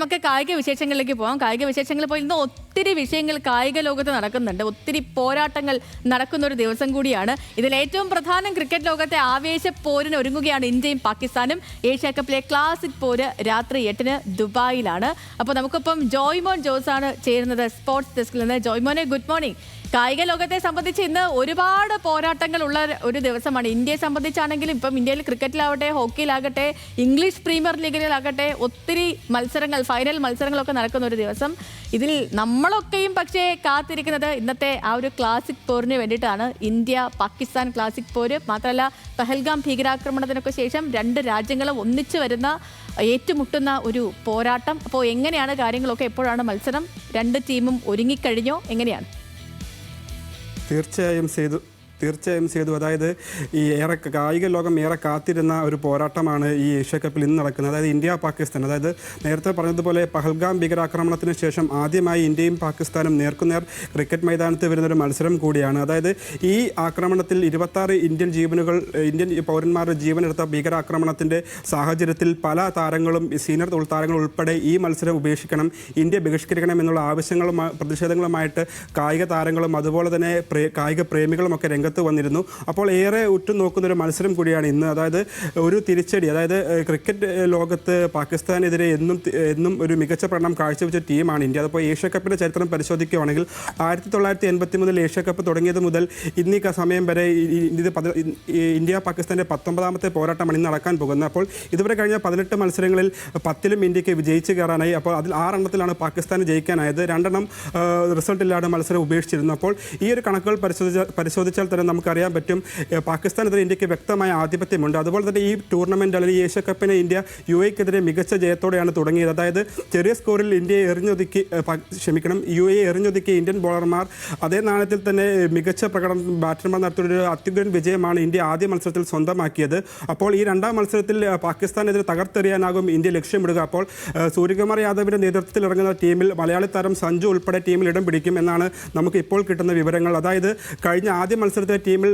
നമുക്ക് കായിക വിശേഷങ്ങളിലേക്ക് പോകാം. കായിക വിശേഷങ്ങളിൽ പോയി ഇന്ന് ഒത്തിരി വിഷയങ്ങൾ കായിക ലോകത്ത് നടക്കുന്നുണ്ട്. ഒത്തിരി പോരാട്ടങ്ങൾ നടക്കുന്ന ഒരു ദിവസം കൂടിയാണ്. ഇതിൽ ഏറ്റവും പ്രധാനം ക്രിക്കറ്റ് ലോകത്തെ ആവേശ പോരിന് ഒരുങ്ങുകയാണ് ഇന്ത്യയും പാകിസ്ഥാനും. ഏഷ്യ കപ്പിലെ ക്ലാസിക് പോര് രാത്രി 8-ന് ദുബായിലാണ്. അപ്പോൾ നമുക്കിപ്പം ജോയ്മോൻ ജോസാണ് ചേരുന്നത് സ്പോർട്സ് ഡെസ്കിൽ നിന്ന്. ജോയ്മോനെ, ഗുഡ് മോർണിംഗ്. കായിക ലോകത്തെ സംബന്ധിച്ച് ഇന്ന് ഒരുപാട് പോരാട്ടങ്ങൾ ഉള്ള ഒരു ദിവസമാണ്. ഇന്ത്യയെ സംബന്ധിച്ചാണെങ്കിലും ഇപ്പം ഇന്ത്യയിൽ ക്രിക്കറ്റിലാവട്ടെ, ഹോക്കിയിലാകട്ടെ, ഇംഗ്ലീഷ് പ്രീമിയർ ലീഗിലാകട്ടെ ഒത്തിരി മത്സരങ്ങൾ, ഫൈനൽ മത്സരങ്ങളൊക്കെ നടക്കുന്ന ഒരു ദിവസം. ഇതിൽ നമ്മളൊക്കെയും പക്ഷേ കാത്തിരിക്കുന്നത് ഇന്നത്തെ ആ ഒരു ക്ലാസിക് പോരിന് വേണ്ടിയിട്ടാണ്. ഇന്ത്യ പാകിസ്ഥാൻ ക്ലാസിക് പോര് മാത്രമല്ല, പഹൽഗാം ഭീകരാക്രമണത്തിനൊക്കെ ശേഷം രണ്ട് രാജ്യങ്ങളും ഒന്നിച്ചു വരുന്ന, ഏറ്റുമുട്ടുന്ന ഒരു പോരാട്ടം. അപ്പോൾ എങ്ങനെയാണ് കാര്യങ്ങളൊക്കെ? എപ്പോഴാണ് മത്സരം? രണ്ട് ടീമും ഒരുങ്ങിക്കഴിഞ്ഞോ? എങ്ങനെയാണ്? തീർച്ചയായും സേതു, അതായത് ഈ കായിക ലോകം ഏറെ കാത്തിരുന്ന ഒരു പോരാട്ടമാണ് ഈ ഏഷ്യ കപ്പിൽ ഇന്ന് നടക്കുന്നത്. അതായത് ഇന്ത്യ പാകിസ്ഥാൻ. അതായത് നേരത്തെ പറഞ്ഞതുപോലെ പഹൽഗാം ഭീകരാക്രമണത്തിന് ശേഷം ആദ്യമായി ഇന്ത്യയും പാകിസ്ഥാനും നേർക്കുനേർ ക്രിക്കറ്റ് മൈതാനത്ത് വരുന്നൊരു മത്സരം കൂടിയാണ്. അതായത് ഈ ആക്രമണത്തിൽ 26 ഇന്ത്യൻ പൗരന്മാരുടെ ജീവനെടുത്ത ഭീകരാക്രമണത്തിൻ്റെ സാഹചര്യത്തിൽ പല താരങ്ങളും, സീനിയർ താരങ്ങൾ ഉൾപ്പെടെ ഈ മത്സരം ഉപേക്ഷിക്കണം, ഇന്ത്യ ബഹിഷ്കരിക്കണം എന്നുള്ള പ്രതിഷേധങ്ങളുമായിട്ട് കായിക താരങ്ങളും അതുപോലെ തന്നെ കായിക പ്രേമികളുമൊക്കെ രംഗത്ത് വന്നിരുന്നു. അപ്പോൾ ഏറെ ഉറ്റുനോക്കുന്ന ഒരു മത്സരം കൂടിയാണ് ഇന്ന്. അതായത് ഒരു തിരിച്ചടി, അതായത് ക്രിക്കറ്റ് ലോകത്ത് പാകിസ്ഥാനെതിരെ എന്നും ഒരു മികച്ച പ്രകടനം കാഴ്ചവെച്ച ടീമാണ് ഇന്ത്യ. അതിപ്പോൾ ഏഷ്യ കപ്പിൻ്റെ ചരിത്രം പരിശോധിക്കുകയാണെങ്കിൽ 1983 ഏഷ്യ കപ്പ് തുടങ്ങിയത് മുതൽ ഇന്നീ സമയം വരെ ഇന്ത്യ പാകിസ്ഥാൻ്റെ 19ാമത്തെ പോരാട്ടമാണ് ഇന്ന് നടക്കാൻ പോകുന്നത്. അപ്പോൾ ഇതുവരെ കഴിഞ്ഞ 18 മത്സരങ്ങളിൽ 10ലും ഇന്ത്യക്ക് വിജയിച്ച് കയറാനായി. അപ്പോൾ അതിൽ 6 എണ്ണത്തിലാണ് പാകിസ്ഥാന് ജയിക്കാനായത്. 2 എണ്ണം റിസൾട്ടില്ലാതെ മത്സരം ഉപേക്ഷിച്ചിരുന്നു. അപ്പോൾ ഈ ഒരു കണക്കുകൾ പരിശോധിച്ചാൽ തന്നെ നമുക്കറിയാൻ പറ്റും പാകിസ്ഥാനെതിരെ ഇന്ത്യക്ക് വ്യക്തമായ ആധിപത്യമുണ്ട്. അതുപോലെ തന്നെ ഈ ടൂർണമെൻറ്റ് അല്ലെങ്കിൽ ഏഷ്യ കപ്പിനെ ഇന്ത്യ UAE-ക്കെതിരെ മികച്ച ജയത്തോടെയാണ് തുടങ്ങിയത്. അതായത് ചെറിയ സ്കോറിൽ UAE എറിഞ്ഞൊതുക്കിയ ഇന്ത്യൻ ബോളർമാർ അതേ നാണയത്തിൽ തന്നെ മികച്ച പ്രകടനം ബാറ്റർമാർ നടത്തിയൊരു അത്യുഗ്രൻ വിജയമാണ് ഇന്ത്യ ആദ്യ മത്സരത്തിൽ സ്വന്തമാക്കിയത്. അപ്പോൾ ഈ രണ്ടാം മത്സരത്തിൽ പാകിസ്ഥാനെതിരെ തകർത്തെറിയാനാകും ഇന്ത്യ ലക്ഷ്യമിടുക. അപ്പോൾ സൂര്യകുമാർ യാദവിൻ്റെ നേതൃത്വത്തിൽ ഇറങ്ങുന്ന ടീമിൽ മലയാളി താരം സഞ്ജു ഉൾപ്പെടെ ടീമിൽ ഇടം പിടിക്കും എന്നാണ് നമുക്ക് ഇപ്പോൾ കിട്ടുന്ന വിവരങ്ങൾ. അതായത് കഴിഞ്ഞ ആദ്യ മത്സരത്തെ ടീമിൽ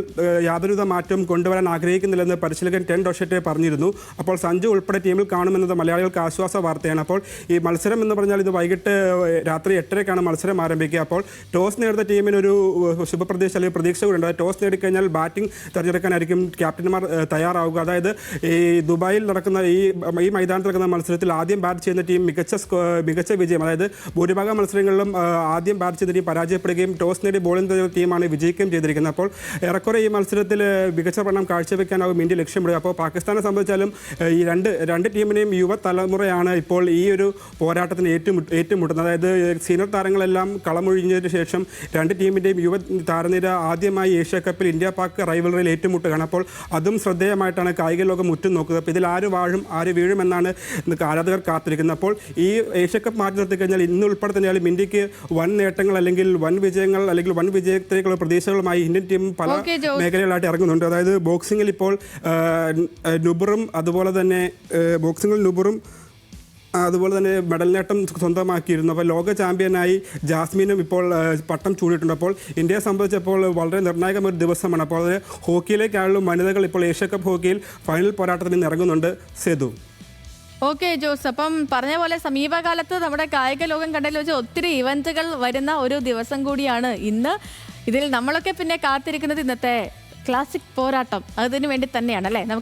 യാതൊരുവിധ മാറ്റവും കൊണ്ടുവരാൻ ആഗ്രഹിക്കുന്നില്ലെന്ന് പരിശീലകൻ ടെൻ ഡോഷറ്റെ പറഞ്ഞിരുന്നു. അപ്പോൾ സഞ്ജു ഉൾപ്പെടെ ടീമിൽ കാണുമെന്നത് മലയാളികൾക്ക് ആശ്വാസ വാർത്തയാണ്. അപ്പോൾ ഈ മത്സരം എന്ന് പറഞ്ഞാൽ ഇത് വൈകിട്ട് രാത്രി 8:30-ക്കാണ് മത്സരം ആരംഭിക്കുക. അപ്പോൾ ടോസ് നേടുന്ന ടീമിനൊരു ശുഭപ്രതീക്ഷ അല്ലെങ്കിൽ പ്രതീക്ഷ കൂടെ ഉണ്ട്. ടോസ് നേടിക്കഴിഞ്ഞാൽ ബാറ്റിംഗ് തിരഞ്ഞെടുക്കാനായിരിക്കും ക്യാപ്റ്റന്മാർ തയ്യാറാവുക. അതായത് ഈ ദുബായിൽ നടക്കുന്ന ഈ മൈതാനത്ത് നടക്കുന്ന മത്സരത്തിൽ ആദ്യം ബാറ്റ് ചെയ്യുന്ന ടീം മികച്ച വിജയം, അതായത് ഭൂരിഭാഗം മത്സരങ്ങളിലും ആദ്യം ബാറ്റ് ചെയ്ത ടീം പരാജയപ്പെടുകയും ടോസ് നേടി ബോളിംഗ് ചെയ്യുന്ന ടീമാണ് വിജയിക്കുകയും ചെയ്തിരിക്കുന്നത്. അപ്പോൾ ഏറെക്കുറെ ഈ മത്സരത്തിൽ മികച്ച പ്രകടനം കാഴ്ചവെക്കാനാവും ഇന്ത്യ ലക്ഷ്യമിടുക. അപ്പോൾ പാകിസ്ഥാനെ സംബന്ധിച്ചാലും ഈ രണ്ട് ടീമിനെയും യുവതലമുറയാണ് ഇപ്പോൾ ഈ ഒരു പോരാട്ടത്തിന് ഏറ്റുമുട്ടുന്നത്. അതായത് സീനിയർ താരങ്ങളെല്ലാം കളമൊഴിഞ്ഞതിന് ശേഷം രണ്ട് ടീമിൻ്റെയും യുവ താരനിര ആദ്യമായി ഏഷ്യ കപ്പിൽ ഇന്ത്യ പാക് റൈവലറിയിൽ ഏറ്റുമുട്ടുകയാണ്. അപ്പോൾ അതും ശ്രദ്ധേയമായിട്ടാണ് കായിക ലോകം ഉറ്റുനോക്കുന്നത്. അപ്പോൾ ഇതിൽ ആര് വാഴും ആര് വീഴുമെന്നാണ് ആരാധകർ കാത്തിരിക്കുന്നത്. അപ്പോൾ ഈ ഏഷ്യ കപ്പ് മാറ്റി നിർത്തി കഴിഞ്ഞാൽ ഇന്ന് ഉൾപ്പെടെ തന്നെയാലും ഇന്ത്യക്ക് വൻ നേട്ടങ്ങൾ അല്ലെങ്കിൽ വൻ വിജയങ്ങൾ അല്ലെങ്കിൽ വൻ വിജയത്തിലേക്കുള്ള പ്രതീക്ഷകളുമായി ഇന്ത്യൻ ടീം പല മേഖലകളായിട്ട് ഇറങ്ങുന്നുണ്ട്. അതായത് ബോക്സിങ്ങിൽ ഇപ്പോൾ നുബറും അതുപോലെ തന്നെ മെഡൽ നേട്ടം സ്വന്തമാക്കിയിരുന്നു. അപ്പോൾ ലോക ചാമ്പ്യനായി ജാസ്മിനും ഇപ്പോൾ പട്ടം ചൂടിയിട്ടുണ്ട്. അപ്പോൾ ഇന്ത്യയെ സംബന്ധിച്ചപ്പോൾ വളരെ നിർണായകമായ ഒരു ദിവസമാണ്. അപ്പോൾ അത് ഹോക്കിയിലേക്കാളും വനിതകൾ ഇപ്പോൾ ഏഷ്യ കപ്പ് ഹോക്കിയിൽ ഫൈനൽ പോരാട്ടത്തിന് ഇറങ്ങുന്നുണ്ട്. സേതു. ഓക്കെ ജോസ്, അപ്പം പറഞ്ഞ പോലെ സമീപകാലത്ത് നമ്മുടെ കായിക ലോകം കണ്ടതിൽ വെച്ച് ഒത്തിരി ഇവന്റുകൾ വരുന്ന ഒരു ദിവസം കൂടിയാണ് ഇന്ന്. ഇതിൽ നമ്മളൊക്കെ പിന്നെ കാത്തിരിക്കുന്നത് ഇന്നത്തെ ക്ലാസിക് പോരാട്ടം അതിനു വേണ്ടി തന്നെയാണ്, അല്ലേ?